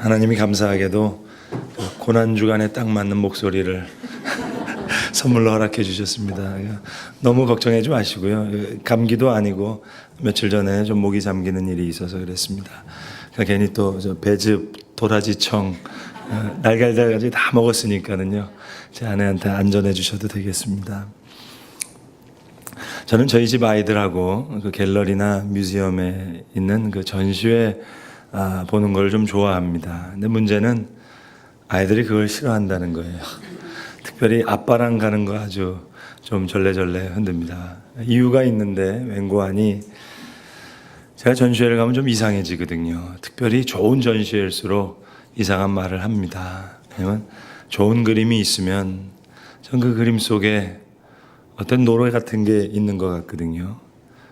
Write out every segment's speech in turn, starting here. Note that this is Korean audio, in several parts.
하나님이 감사하게도 고난주간에 딱 맞는 목소리를 선물로 허락해 주셨습니다. 너무 걱정하지 마시고요. 감기도 아니고 며칠 전에 좀 목이 잠기는 일이 있어서 그랬습니다. 그러니까 괜히 또 배즙, 도라지청, 날갈달까지 다 먹었으니까는요. 제 아내한테 안전해 주셔도 되겠습니다. 저는 저희 집 아이들하고 그 갤러리나 뮤지엄에 있는 그 전시회 보는 걸 좀 좋아합니다. 근데 문제는 아이들이 그걸 싫어한다는 거예요. 특별히 아빠랑 가는 거 아주 좀 절레절레 흔듭니다. 이유가 있는데 웬고하니 제가 전시회를 가면 좀 이상해지거든요. 특별히 좋은 전시회일수록 이상한 말을 합니다. 왜냐면 좋은 그림이 있으면 전 그 그림 속에 어떤 노래 같은 게 있는 것 같거든요.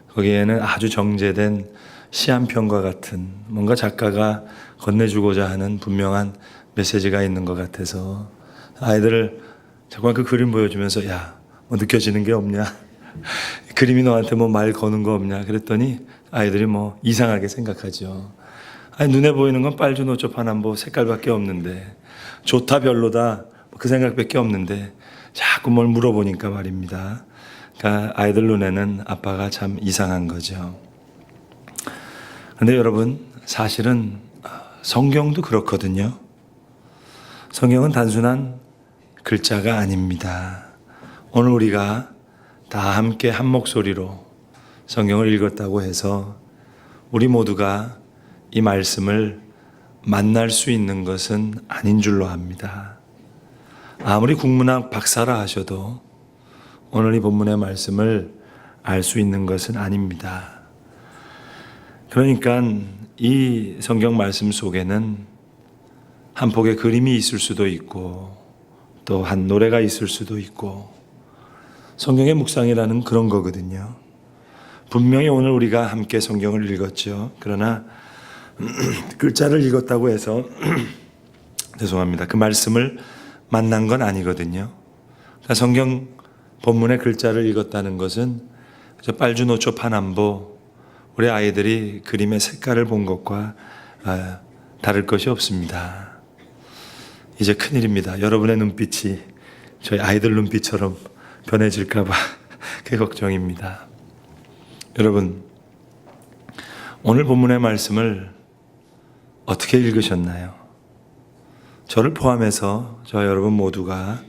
거기에는 아주 정제된 시 한 편과 같은 뭔가 작가가 건네주고자 하는 분명한 메시지가 있는 것 같아서 아이들을 자꾸만 그 그림 보여주면서 야, 뭐 느껴지는 게 없냐? 그림이 너한테 뭐 말 거는 거 없냐? 그랬더니 아이들이 뭐 이상하게 생각하죠. 아니, 눈에 보이는 건 빨주, 노초, 파남보 색깔밖에 없는데 좋다 별로다 그 생각밖에 없는데 자꾸 뭘 물어보니까 말입니다. 그러니까 아이들 눈에는 아빠가 참 이상한 거죠. 그런데 여러분, 사실은 성경도 그렇거든요. 성경은 단순한 글자가 아닙니다. 오늘 우리가 다 함께 한 목소리로 성경을 읽었다고 해서 우리 모두가 이 말씀을 만날 수 있는 것은 아닌 줄로 압니다. 아무리 국문학 박사라 하셔도 오늘 이 본문의 말씀을 알 수 있는 것은 아닙니다. 그러니까 이 성경 말씀 속에는 한 폭의 그림이 있을 수도 있고 또 한 노래가 있을 수도 있고 성경의 묵상이라는 그런 거거든요. 분명히 오늘 우리가 함께 성경을 읽었죠. 그러나 글자를 읽었다고 해서 죄송합니다. 그 말씀을 만난 건 아니거든요. 그러니까 성경 본문의 글자를 읽었다는 것은 빨주, 노초, 파남보 우리 아이들이 그림의 색깔을 본 것과 다를 것이 없습니다. 이제 큰일입니다. 여러분의 눈빛이 저희 아이들 눈빛처럼 변해질까 봐 그게 걱정입니다. 여러분, 오늘 본문의 말씀을 어떻게 읽으셨나요? 저를 포함해서 저 여러분 모두가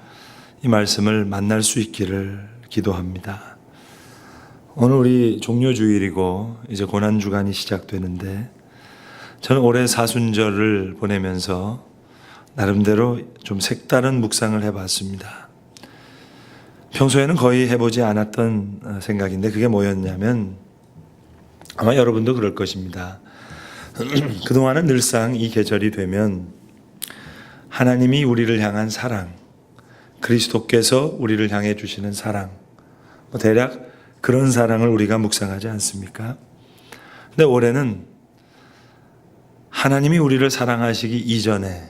이 말씀을 만날 수 있기를 기도합니다. 오늘 우리 종료주일이고 이제 고난주간이 시작되는데 저는 올해 사순절을 보내면서 나름대로 좀 색다른 묵상을 해봤습니다. 평소에는 거의 해보지 않았던 생각인데 그게 뭐였냐면 아마 여러분도 그럴 것입니다. 그동안은 늘상 이 계절이 되면 하나님이 우리를 향한 사랑, 그리스도께서 우리를 향해 주시는 사랑, 대략 그런 사랑을 우리가 묵상하지 않습니까? 근데 올해는 하나님이 우리를 사랑하시기 이전에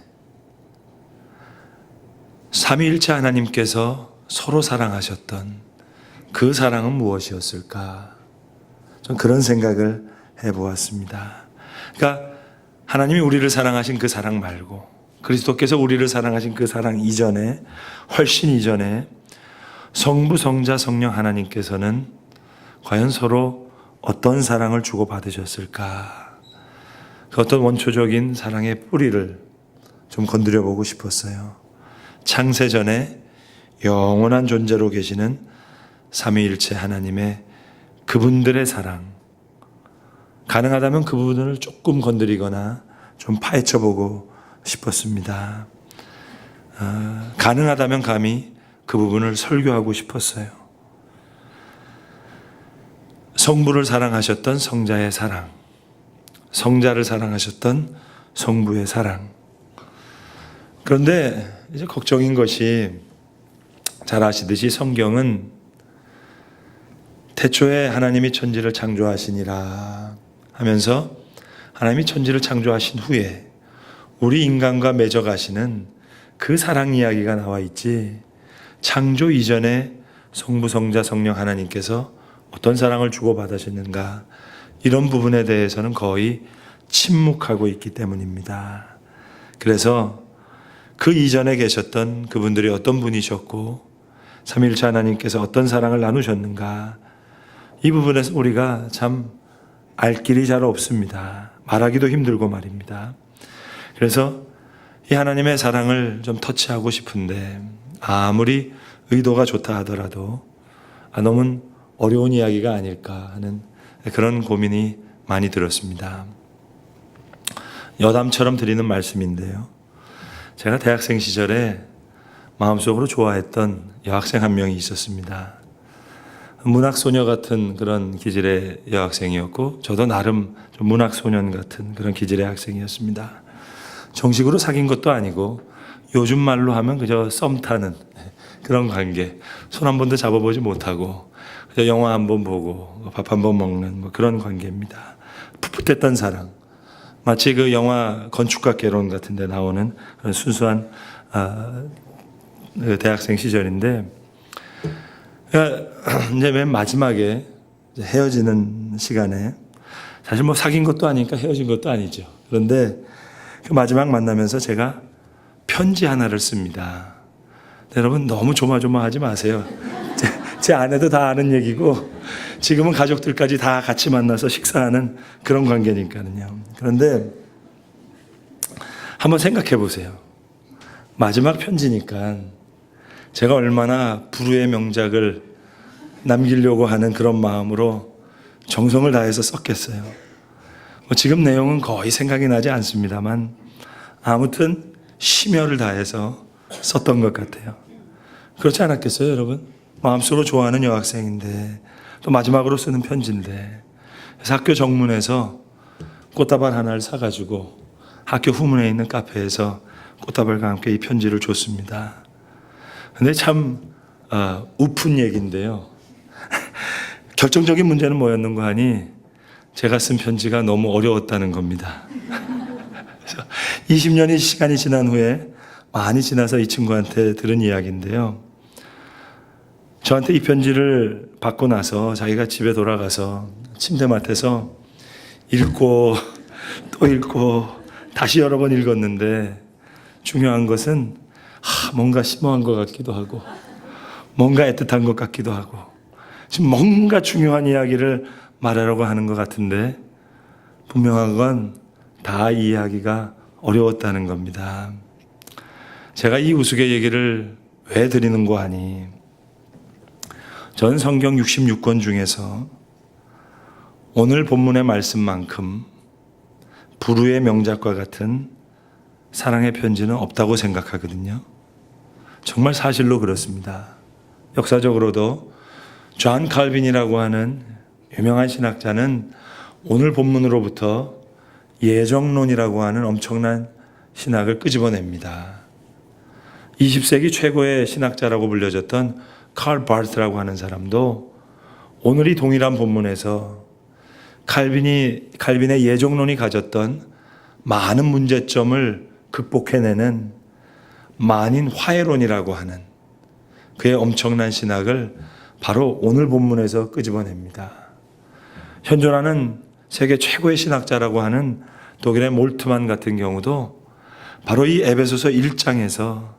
삼위일체 하나님께서 서로 사랑하셨던 그 사랑은 무엇이었을까? 전 그런 생각을 해보았습니다. 그러니까 하나님이 우리를 사랑하신 그 사랑 말고 그리스도께서 우리를 사랑하신 그 사랑 이전에, 훨씬 이전에 성부, 성자, 성령 하나님께서는 과연 서로 어떤 사랑을 주고받으셨을까? 그 어떤 원초적인 사랑의 뿌리를 좀 건드려 보고 싶었어요. 창세전에 영원한 존재로 계시는 삼위일체 하나님의 그분들의 사랑, 가능하다면 그 부분을 조금 건드리거나 좀 파헤쳐 보고 싶었습니다. 가능하다면 감히 그 부분을 설교하고 싶었어요. 성부를 사랑하셨던 성자의 사랑, 성자를 사랑하셨던 성부의 사랑. 그런데 이제 걱정인 것이 잘 아시듯이 성경은 태초에 하나님이 천지를 창조하시니라 하면서 하나님이 천지를 창조하신 후에 우리 인간과 맺어가시는 그 사랑 이야기가 나와 있지 창조 이전에 성부, 성자, 성령 하나님께서 어떤 사랑을 주고받으셨는가 이런 부분에 대해서는 거의 침묵하고 있기 때문입니다. 그래서 그 이전에 계셨던 그분들이 어떤 분이셨고 삼위일체 하나님께서 어떤 사랑을 나누셨는가, 이 부분에서 우리가 참 알 길이 잘 없습니다. 말하기도 힘들고 말입니다. 그래서 이 하나님의 사랑을 좀 터치하고 싶은데 아무리 의도가 좋다 하더라도 너무 어려운 이야기가 아닐까 하는 그런 고민이 많이 들었습니다. 여담처럼 드리는 말씀인데요. 제가 대학생 시절에 마음속으로 좋아했던 여학생 한 명이 있었습니다. 문학소녀 같은 그런 기질의 여학생이었고 저도 나름 좀 문학소년 같은 그런 기질의 학생이었습니다. 정식으로 사귄 것도 아니고 요즘 말로 하면 그저 썸 타는 그런 관계, 손 한 번도 잡아보지 못하고 그저 영화 한 번 보고 밥 한 번 먹는 뭐 그런 관계입니다. 풋풋했던 사랑, 마치 그 영화 건축가 개론 같은 데 나오는 그런 순수한 대학생 시절인데, 이제 맨 마지막에 헤어지는 시간에, 사실 뭐 사귄 것도 아니니까 헤어진 것도 아니죠. 그런데 그 마지막 만나면서 제가 편지 하나를 씁니다. 여러분 너무 조마조마하지 마세요. 제 아내도 다 아는 얘기고 지금은 가족들까지 다 같이 만나서 식사하는 그런 관계니까요. 그런데 한번 생각해 보세요. 마지막 편지니까 제가 얼마나 불후의 명작을 남기려고 하는 그런 마음으로 정성을 다해서 썼겠어요. 지금 내용은 거의 생각이 나지 않습니다만 아무튼 심혈을 다해서 썼던 것 같아요. 그렇지 않았겠어요, 여러분? 마음속으로 좋아하는 여학생인데 또 마지막으로 쓰는 편지인데, 그래서 학교 정문에서 꽃다발 하나를 사가지고 학교 후문에 있는 카페에서 꽃다발과 함께 이 편지를 줬습니다. 근데 참 우픈 얘기인데요. 결정적인 문제는 뭐였는가 하니 제가 쓴 편지가 너무 어려웠다는 겁니다. 그래서 20년의 시간이 지난 후에, 많이 지나서 이 친구한테 들은 이야기인데요. 저한테 이 편지를 받고 나서 자기가 집에 돌아가서 침대맡에서 읽고 또 읽고 다시 여러 번 읽었는데, 중요한 것은 뭔가 심오한 것 같기도 하고 뭔가 애틋한 것 같기도 하고 지금 뭔가 중요한 이야기를 말하려고 하는 것 같은데 분명한 건 다 이 이야기가 어려웠다는 겁니다. 제가 이 우스갯얘기를 왜 드리는고 하니, 전 성경 66권 중에서 오늘 본문의 말씀만큼 불후의 명작과 같은 사랑의 편지는 없다고 생각하거든요. 정말 사실로 그렇습니다. 역사적으로도 존 칼빈이라고 하는 유명한 신학자는 오늘 본문으로부터 예정론이라고 하는 엄청난 신학을 끄집어냅니다. 20세기 최고의 신학자라고 불려졌던 칼 바르트라고 하는 사람도 오늘 이 동일한 본문에서 칼빈의 예정론이 가졌던 많은 문제점을 극복해내는 만인 화해론이라고 하는 그의 엄청난 신학을 바로 오늘 본문에서 끄집어냅니다. 현존하는 세계 최고의 신학자라고 하는 독일의 몰트만 같은 경우도 바로 이 에베소서 1장에서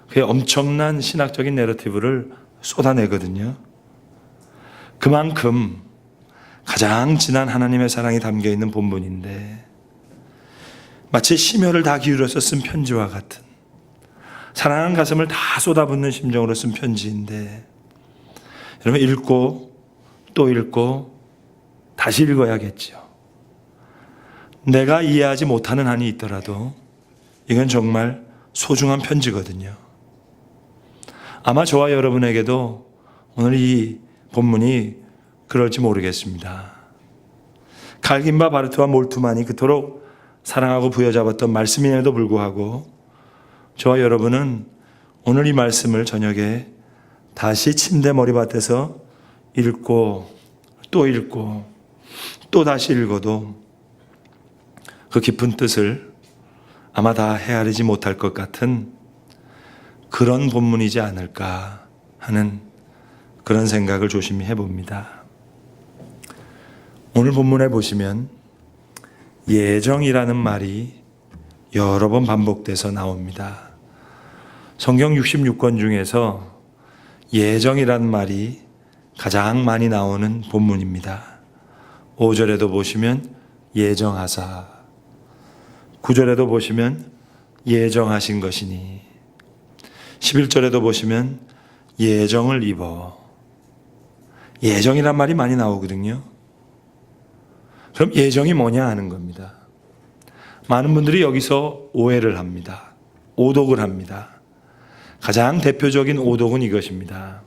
그의 엄청난 신학적인 내러티브를 쏟아내거든요. 그만큼 가장 진한 하나님의 사랑이 담겨있는 본문인데, 마치 심혈을 다 기울여서 쓴 편지와 같은, 사랑하는 가슴을 다 쏟아붓는 심정으로 쓴 편지인데, 여러분 읽고 또 읽고 다시 읽어야겠죠. 내가 이해하지 못하는 한이 있더라도 이건 정말 소중한 편지거든요. 아마 저와 여러분에게도 오늘 이 본문이 그럴지 모르겠습니다. 칼빈과 바르트와 몰트만이 그토록 사랑하고 부여잡았던 말씀임에도 불구하고 저와 여러분은 오늘 이 말씀을 저녁에 다시 침대 머리맡에서 읽고 또 다시 읽어도 그 깊은 뜻을 아마 다 헤아리지 못할 것 같은 그런 본문이지 않을까 하는 그런 생각을 조심히 해봅니다. 오늘 본문에 보시면 예정이라는 말이 여러 번 반복돼서 나옵니다. 성경 66권 중에서 예정이란 말이 가장 많이 나오는 본문입니다. 5절에도 보시면 예정하사, 9절에도 보시면 예정하신 것이니, 11절에도 보시면 예정을 입어. 예정이란 말이 많이 나오거든요. 그럼 예정이 뭐냐 하는 겁니다. 많은 분들이 여기서 오해를 합니다. 오독을 합니다. 가장 대표적인 오독은 이것입니다.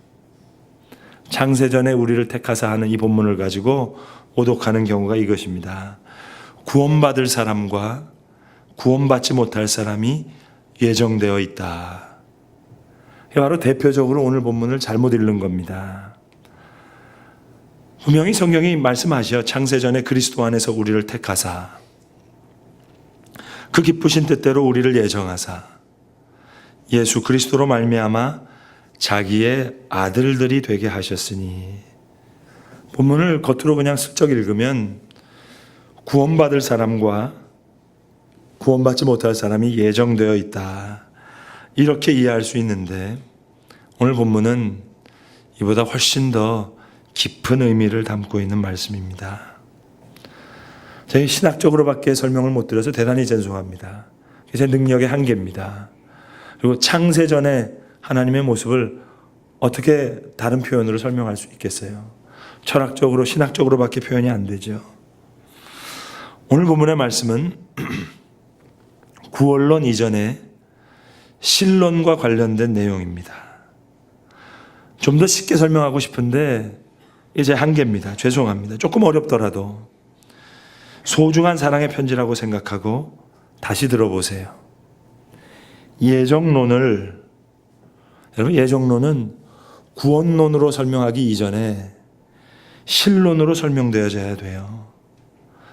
창세전에 우리를 택하사 하는 이 본문을 가지고 오독하는 경우가 이것입니다. 구원받을 사람과 구원받지 못할 사람이 예정되어 있다. 바로 대표적으로 오늘 본문을 잘못 읽는 겁니다. 분명히 성경이 말씀하시어 창세전에 그리스도 안에서 우리를 택하사 그 기쁘신 뜻대로 우리를 예정하사 예수 그리스도로 말미암아 자기의 아들들이 되게 하셨으니, 본문을 겉으로 그냥 슬쩍 읽으면 구원받을 사람과 구원받지 못할 사람이 예정되어 있다, 이렇게 이해할 수 있는데, 오늘 본문은 이보다 훨씬 더 깊은 의미를 담고 있는 말씀입니다. 저희 신학적으로밖에 설명을 못 드려서 대단히 죄송합니다. 제 능력의 한계입니다. 그리고 창세전에 하나님의 모습을 어떻게 다른 표현으로 설명할 수 있겠어요? 철학적으로, 신학적으로밖에 표현이 안 되죠. 오늘 본문의 말씀은 구원론 이전에 신론과 관련된 내용입니다. 좀 더 쉽게 설명하고 싶은데 이제 한계입니다. 죄송합니다. 조금 어렵더라도 소중한 사랑의 편지라고 생각하고 다시 들어보세요. 예정론은 구원론으로 설명하기 이전에 신론으로 설명되어져야 돼요.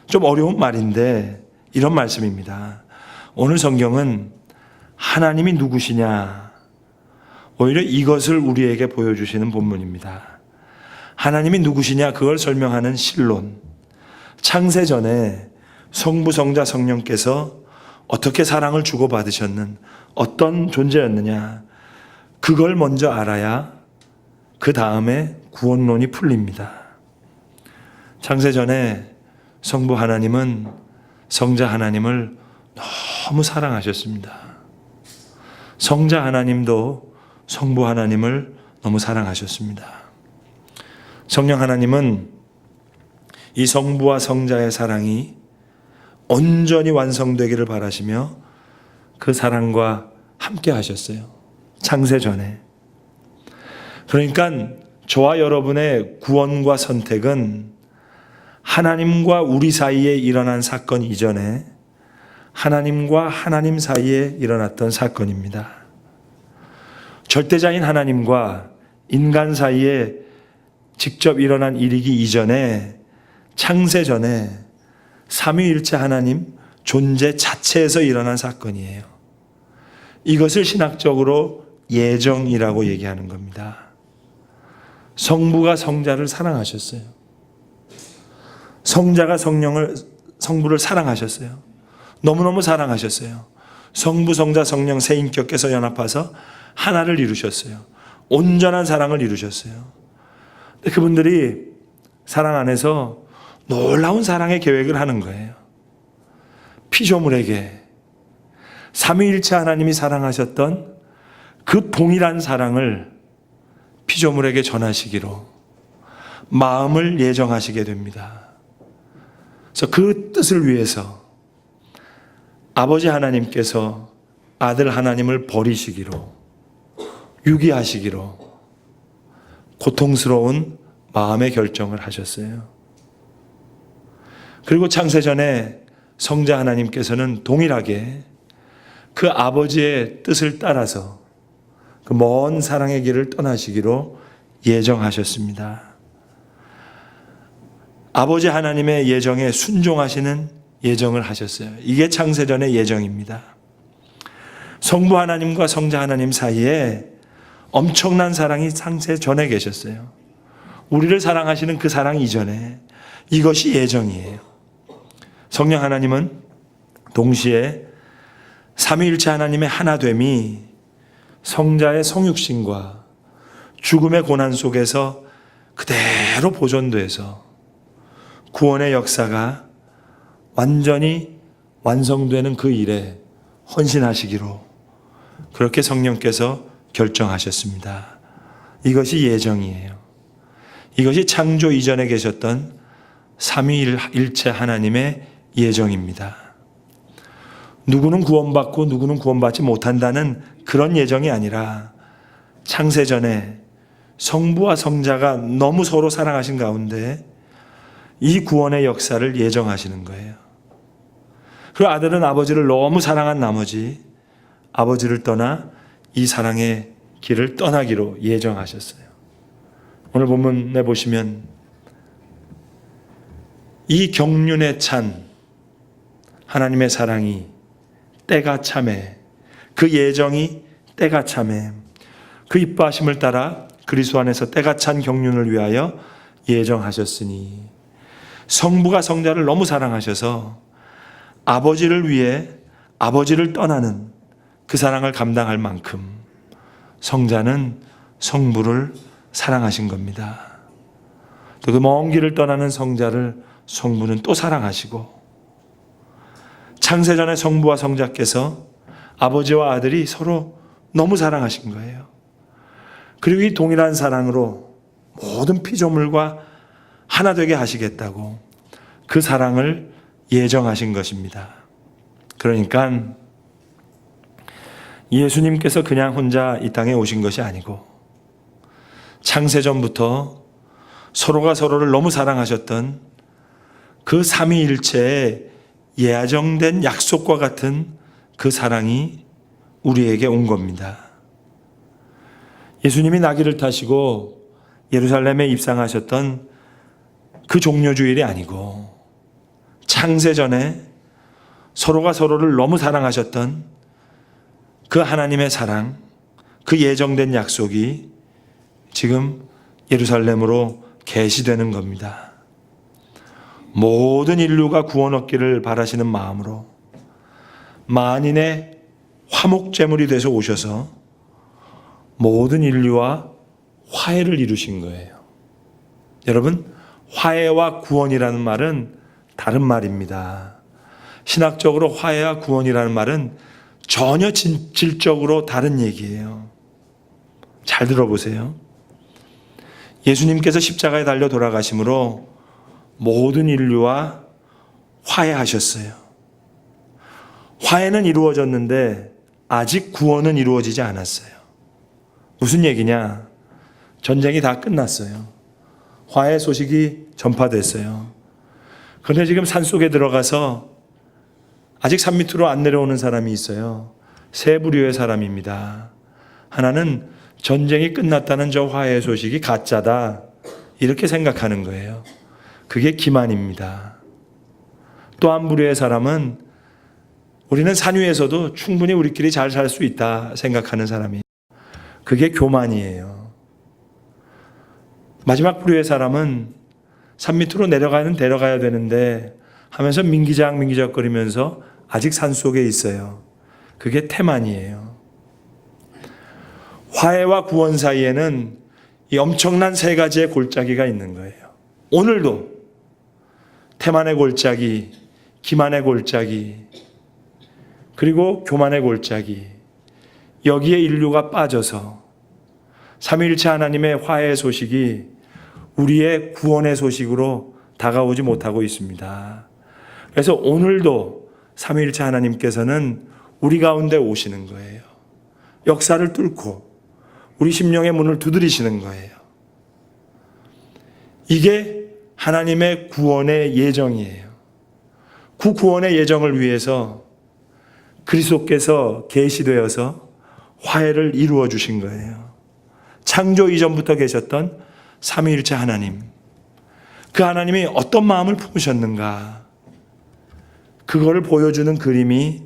좀 어려운 말인데 이런 말씀입니다. 오늘 성경은 하나님이 누구시냐, 오히려 이것을 우리에게 보여주시는 본문입니다. 하나님이 누구시냐, 그걸 설명하는 신론. 창세전에 성부, 성자, 성령께서 어떻게 사랑을 주고받으셨는, 어떤 존재였느냐, 그걸 먼저 알아야 그 다음에 구원론이 풀립니다. 창세전에 성부 하나님은 성자 하나님을 너무 사랑하셨습니다. 성자 하나님도 성부 하나님을 너무 사랑하셨습니다. 성령 하나님은 이 성부와 성자의 사랑이 온전히 완성되기를 바라시며 그 사랑과 함께 하셨어요. 창세전에. 그러니까 저와 여러분의 구원과 선택은 하나님과 우리 사이에 일어난 사건 이전에 하나님과 하나님 사이에 일어났던 사건입니다. 절대자인 하나님과 인간 사이에 직접 일어난 일이기 이전에, 창세전에 삼위일체 하나님 존재 자체에서 일어난 사건이에요. 이것을 신학적으로 예정이라고 얘기하는 겁니다. 성부가 성자를 사랑하셨어요. 성자가 성부를 사랑하셨어요. 너무너무 사랑하셨어요. 성부, 성자, 성령 세 인격께서 연합해서 하나를 이루셨어요. 온전한 사랑을 이루셨어요. 근데 그분들이 사랑 안에서 놀라운 사랑의 계획을 하는 거예요. 피조물에게 삼위일체 하나님이 사랑하셨던 그 동일한 사랑을 피조물에게 전하시기로 마음을 예정하시게 됩니다. 그래서 그 뜻을 위해서 아버지 하나님께서 아들 하나님을 버리시기로, 유기하시기로 고통스러운 마음의 결정을 하셨어요. 그리고 창세전에 성자 하나님께서는 동일하게 그 아버지의 뜻을 따라서 그 먼 사랑의 길을 떠나시기로 예정하셨습니다. 아버지 하나님의 예정에 순종하시는 예정을 하셨어요. 이게 창세전의 예정입니다. 성부 하나님과 성자 하나님 사이에 엄청난 사랑이 창세전에 계셨어요. 우리를 사랑하시는 그 사랑 이전에 이것이 예정이에요. 성령 하나님은 동시에 삼위일체 하나님의 하나됨이 성자의 성육신과 죽음의 고난 속에서 그대로 보존돼서 구원의 역사가 완전히 완성되는 그 일에 헌신하시기로 그렇게 성령께서 결정하셨습니다. 이것이 예정이에요. 이것이 창조 이전에 계셨던 삼위일체 하나님의 예정입니다. 누구는 구원받고 누구는 구원받지 못한다는 그런 예정이 아니라 창세전에 성부와 성자가 너무 서로 사랑하신 가운데 이 구원의 역사를 예정하시는 거예요. 그 아들은 아버지를 너무 사랑한 나머지 아버지를 떠나 이 사랑의 길을 떠나기로 예정하셨어요. 오늘 본문에 보시면 이 경륜에 찬 하나님의 사랑이 때가 참에, 그 예정이 때가 참에, 그 이뻐하심을 따라 그리스도 안에서 때가 찬 경륜을 위하여 예정하셨으니, 성부가 성자를 너무 사랑하셔서 아버지를 위해 아버지를 떠나는 그 사랑을 감당할 만큼 성자는 성부를 사랑하신 겁니다. 또 그 먼 길을 떠나는 성자를 성부는 또 사랑하시고, 창세전에 성부와 성자께서 아버지와 아들이 서로 너무 사랑하신 거예요. 그리고 이 동일한 사랑으로 모든 피조물과 하나 되게 하시겠다고 그 사랑을 예정하신 것입니다. 그러니까 예수님께서 그냥 혼자 이 땅에 오신 것이 아니고 창세전부터 서로가 서로를 너무 사랑하셨던 그 삼위일체의 예정된 약속과 같은 그 사랑이 우리에게 온 겁니다. 예수님이 나귀를 타시고 예루살렘에 입성하셨던 그 종료주일이 아니고 창세전에 서로가 서로를 너무 사랑하셨던 그 하나님의 사랑, 그 예정된 약속이 지금 예루살렘으로 계시되는 겁니다. 모든 인류가 구원 얻기를 바라시는 마음으로 만인의 화목제물이 되서 오셔서 모든 인류와 화해를 이루신 거예요. 여러분, 화해와 구원이라는 말은 다른 말입니다. 신학적으로 화해와 구원이라는 말은 전혀 질적으로 다른 얘기예요. 잘 들어보세요. 예수님께서 십자가에 달려 돌아가심으로 모든 인류와 화해하셨어요. 화해는 이루어졌는데 아직 구원은 이루어지지 않았어요. 무슨 얘기냐? 전쟁이 다 끝났어요. 화해 소식이 전파됐어요. 그런데 지금 산속에 들어가서 아직 산 밑으로 안 내려오는 사람이 있어요. 세 부류의 사람입니다. 하나는 전쟁이 끝났다는 저 화해 소식이 가짜다, 이렇게 생각하는 거예요. 그게 기만입니다. 또 한 부류의 사람은 우리는 산 위에서도 충분히 우리끼리 잘 살 수 있다 생각하는 사람이에요. 그게 교만이에요. 마지막 부류의 사람은 산 밑으로 내려가야 되는데 하면서 민기적거리면서 아직 산 속에 있어요. 그게 태만이에요. 화해와 구원 사이에는 이 엄청난 세 가지의 골짜기가 있는 거예요. 오늘도 태만의 골짜기, 기만의 골짜기, 그리고 교만의 골짜기, 여기에 인류가 빠져서 삼위일체 하나님의 화해의 소식이 우리의 구원의 소식으로 다가오지 못하고 있습니다. 그래서 오늘도 삼위일체 하나님께서는 우리 가운데 오시는 거예요. 역사를 뚫고 우리 심령의 문을 두드리시는 거예요. 이게 하나님의 구원의 예정이에요. 그 구원의 예정을 위해서 그리스도께서 계시되어서 화해를 이루어 주신 거예요. 창조 이전부터 계셨던 삼위일체 하나님, 그 하나님이 어떤 마음을 품으셨는가, 그거를 보여주는 그림이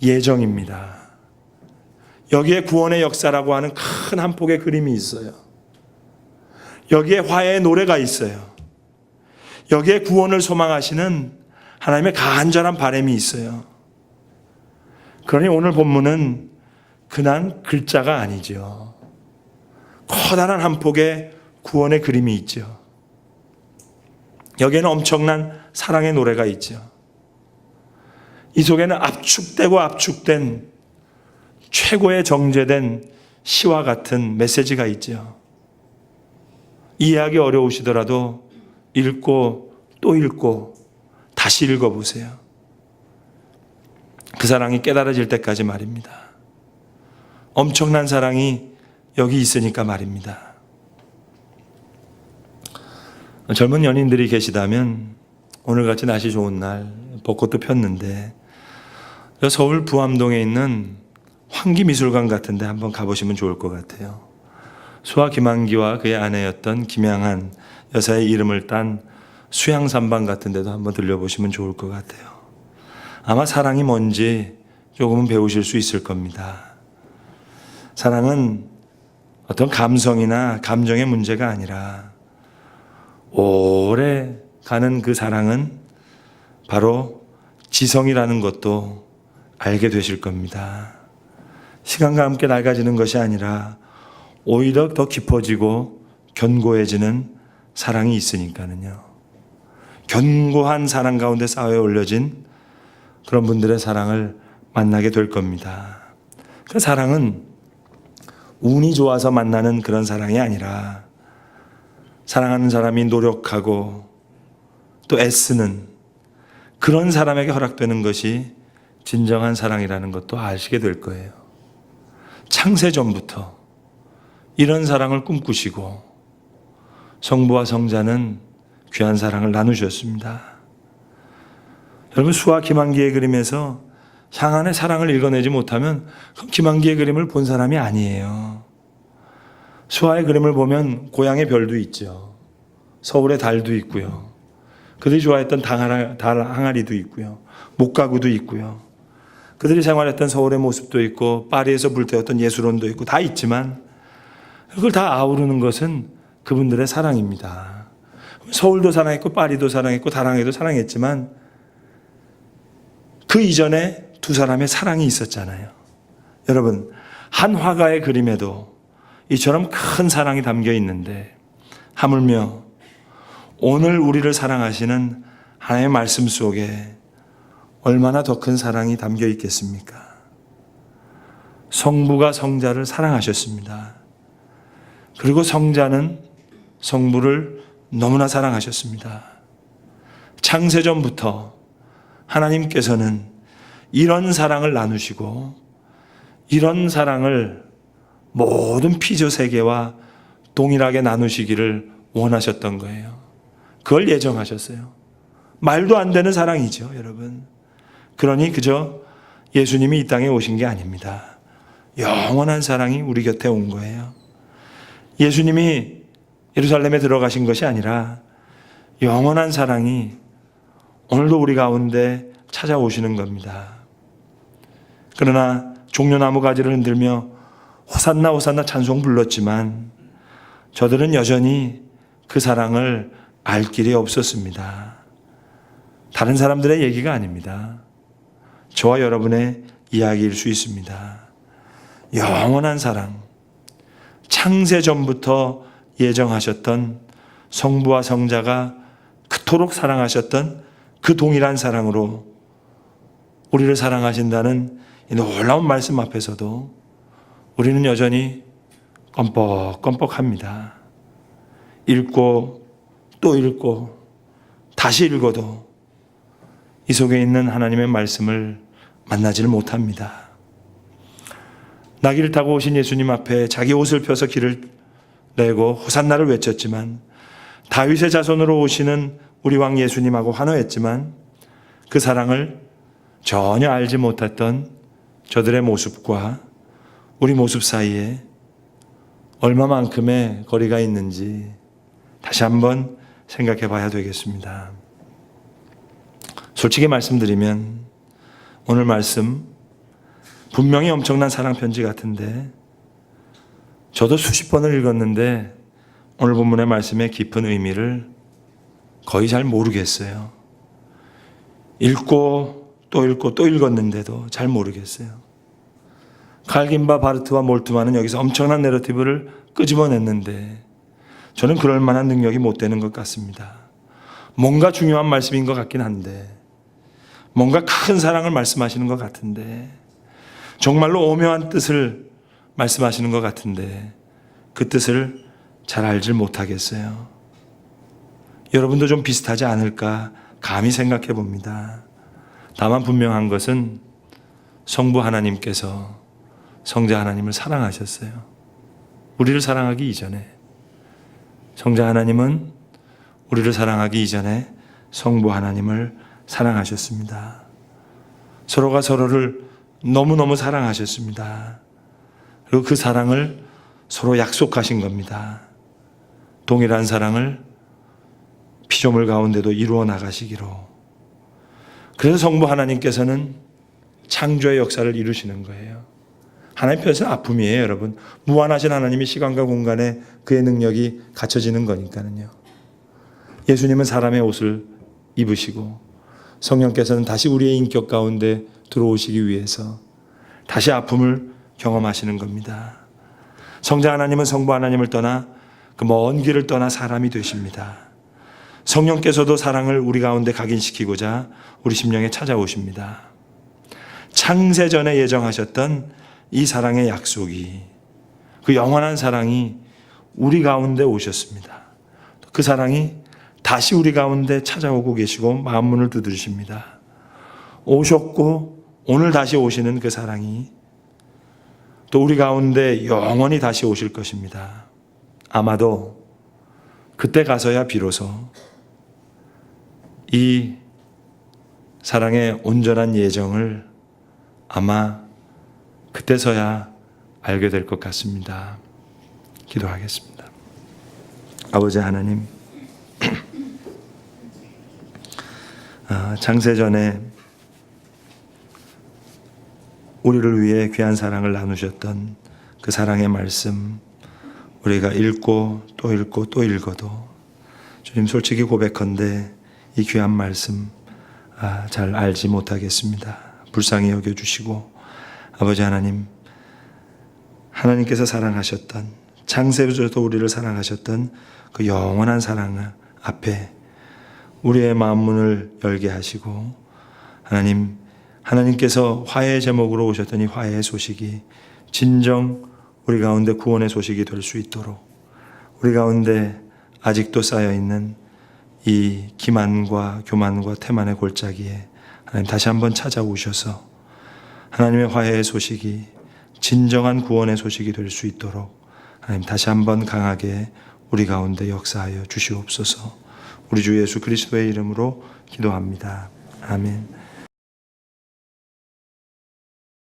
예정입니다. 여기에 구원의 역사라고 하는 큰 한 폭의 그림이 있어요. 여기에 화해의 노래가 있어요. 여기에 구원을 소망하시는 하나님의 간절한 바람이 있어요. 그러니 오늘 본문은 그냥 글자가 아니죠. 커다란 한 폭의 구원의 그림이 있죠. 여기에는 엄청난 사랑의 노래가 있죠. 이 속에는 압축되고 압축된 최고의 정제된 시와 같은 메시지가 있죠. 이해하기 어려우시더라도 읽고 또 읽고 다시 읽어보세요. 그 사랑이 깨달아질 때까지 말입니다. 엄청난 사랑이 여기 있으니까 말입니다. 젊은 연인들이 계시다면 오늘같이 날씨 좋은 날 벚꽃도 폈는데 서울 부암동에 있는 환기미술관 같은 데 한번 가보시면 좋을 것 같아요. 수아 김한기와 그의 아내였던 김양한 여사의 이름을 딴 수양산방 같은 데도 한번 들려보시면 좋을 것 같아요. 아마 사랑이 뭔지 조금은 배우실 수 있을 겁니다. 사랑은 어떤 감성이나 감정의 문제가 아니라 오래 가는 그 사랑은 바로 지성이라는 것도 알게 되실 겁니다. 시간과 함께 낡아지는 것이 아니라 오히려 더 깊어지고 견고해지는 사랑이 있으니까는요. 견고한 사랑 가운데 쌓여 올려진 그런 분들의 사랑을 만나게 될 겁니다. 그 사랑은 운이 좋아서 만나는 그런 사랑이 아니라 사랑하는 사람이 노력하고 또 애쓰는 그런 사람에게 허락되는 것이 진정한 사랑이라는 것도 아시게 될 거예요. 창세전부터 이런 사랑을 꿈꾸시고 성부와 성자는 귀한 사랑을 나누셨습니다. 여러분, 수아 김한기의 그림에서 향한의 사랑을 읽어내지 못하면 김한기의 그림을 본 사람이 아니에요. 수아의 그림을 보면 고향의 별도 있죠. 서울의 달도 있고요. 그들이 좋아했던 달 항아리도 있고요. 목가구도 있고요. 그들이 생활했던 서울의 모습도 있고 파리에서 불태웠던 예술원도 있고 다 있지만 그걸 다 아우르는 것은 그분들의 사랑입니다. 서울도 사랑했고 파리도 사랑했고 다랑에도 사랑했지만 그 이전에 두 사람의 사랑이 있었잖아요. 여러분, 한 화가의 그림에도 이처럼 큰 사랑이 담겨 있는데 하물며 오늘 우리를 사랑하시는 하나님의 말씀 속에 얼마나 더 큰 사랑이 담겨 있겠습니까? 성부가 성자를 사랑하셨습니다. 그리고 성자는 성부를 너무나 사랑하셨습니다. 창세전부터 하나님께서는 이런 사랑을 나누시고 이런 사랑을 모든 피조 세계와 동일하게 나누시기를 원하셨던 거예요. 그걸 예정하셨어요. 말도 안 되는 사랑이죠, 여러분. 그러니 그저 예수님이 이 땅에 오신 게 아닙니다. 영원한 사랑이 우리 곁에 온 거예요. 예수님이 예루살렘에 들어가신 것이 아니라 영원한 사랑이 오늘도 우리 가운데 찾아오시는 겁니다. 그러나 종려나무 가지를 흔들며 호산나 호산나 찬송 불렀지만 저들은 여전히 그 사랑을 알 길이 없었습니다. 다른 사람들의 얘기가 아닙니다. 저와 여러분의 이야기일 수 있습니다. 영원한 사랑, 창세전부터 예정하셨던 성부와 성자가 그토록 사랑하셨던 그 동일한 사랑으로 우리를 사랑하신다는 이 놀라운 말씀 앞에서도 우리는 여전히 껌뻑껌뻑합니다. 읽고 또 읽고 다시 읽어도 이 속에 있는 하나님의 말씀을 만나지를 못합니다. 나귀를 타고 오신 예수님 앞에 자기 옷을 펴서 길을 내고 호산나를 외쳤지만 다윗의 자손으로 오시는 우리 왕 예수님하고 환호했지만 그 사랑을 전혀 알지 못했던 저들의 모습과 우리 모습 사이에 얼마만큼의 거리가 있는지 다시 한번 생각해 봐야 되겠습니다. 솔직히 말씀드리면 오늘 말씀 분명히 엄청난 사랑 편지 같은데 저도 수십 번을 읽었는데 오늘 본문의 말씀의 깊은 의미를 거의 잘 모르겠어요. 읽고 또 읽고 또 읽었는데도 잘 모르겠어요. 칼긴바 바르트와 몰트만은 여기서 엄청난 내러티브를 끄집어냈는데 저는 그럴 만한 능력이 못 되는 것 같습니다. 뭔가 중요한 말씀인 것 같긴 한데, 뭔가 큰 사랑을 말씀하시는 것 같은데, 정말로 오묘한 뜻을 말씀하시는 것 같은데 그 뜻을 잘 알질 못하겠어요. 여러분도 좀 비슷하지 않을까 감히 생각해 봅니다. 다만 분명한 것은 성부 하나님께서 성자 하나님을 사랑하셨어요. 우리를 사랑하기 이전에. 성자 하나님은 우리를 사랑하기 이전에 성부 하나님을 사랑하셨습니다. 서로가 서로를 너무너무 사랑하셨습니다. 그리고 그 사랑을 서로 약속하신 겁니다. 동일한 사랑을 피조물 가운데도 이루어 나가시기로. 그래서 성부 하나님께서는 창조의 역사를 이루시는 거예요. 하나님 편에서는 아픔이에요, 여러분. 무한하신 하나님이 시간과 공간에 그의 능력이 갖춰지는 거니까는요. 예수님은 사람의 옷을 입으시고 성령께서는 다시 우리의 인격 가운데 들어오시기 위해서 다시 아픔을 경험하시는 겁니다. 성자 하나님은 성부 하나님을 떠나 그 먼 길을 떠나 사람이 되십니다. 성령께서도 사랑을 우리 가운데 각인시키고자 우리 심령에 찾아오십니다. 창세전에 예정하셨던 이 사랑의 약속이, 그 영원한 사랑이 우리 가운데 오셨습니다. 그 사랑이 다시 우리 가운데 찾아오고 계시고 마음문을 두드리십니다. 오셨고 오늘 다시 오시는 그 사랑이 또 우리 가운데 영원히 다시 오실 것입니다. 아마도 그때 가서야 비로소 이 사랑의 온전한 예정을 아마 그때서야 알게 될 것 같습니다. 기도하겠습니다. 아버지 하나님, 창세전에 우리를 위해 귀한 사랑을 나누셨던 그 사랑의 말씀, 우리가 읽고 또 읽고 또 읽어도 주님 솔직히 고백컨대 이 귀한 말씀 잘 알지 못하겠습니다. 불쌍히 여겨주시고 아버지 하나님, 하나님께서 사랑하셨던, 창세부터 우리를 사랑하셨던 그 영원한 사랑 앞에 우리의 마음문을 열게 하시고 하나님께서 화해의 제목으로 오셨던 이 화해의 소식이 진정 우리 가운데 구원의 소식이 될 수 있도록, 우리 가운데 아직도 쌓여있는 이 기만과 교만과 태만의 골짜기에 하나님 다시 한번 찾아오셔서 하나님의 화해의 소식이 진정한 구원의 소식이 될 수 있도록 하나님 다시 한번 강하게 우리 가운데 역사하여 주시옵소서. 우리 주 예수 그리스도의 이름으로 기도합니다. 아멘.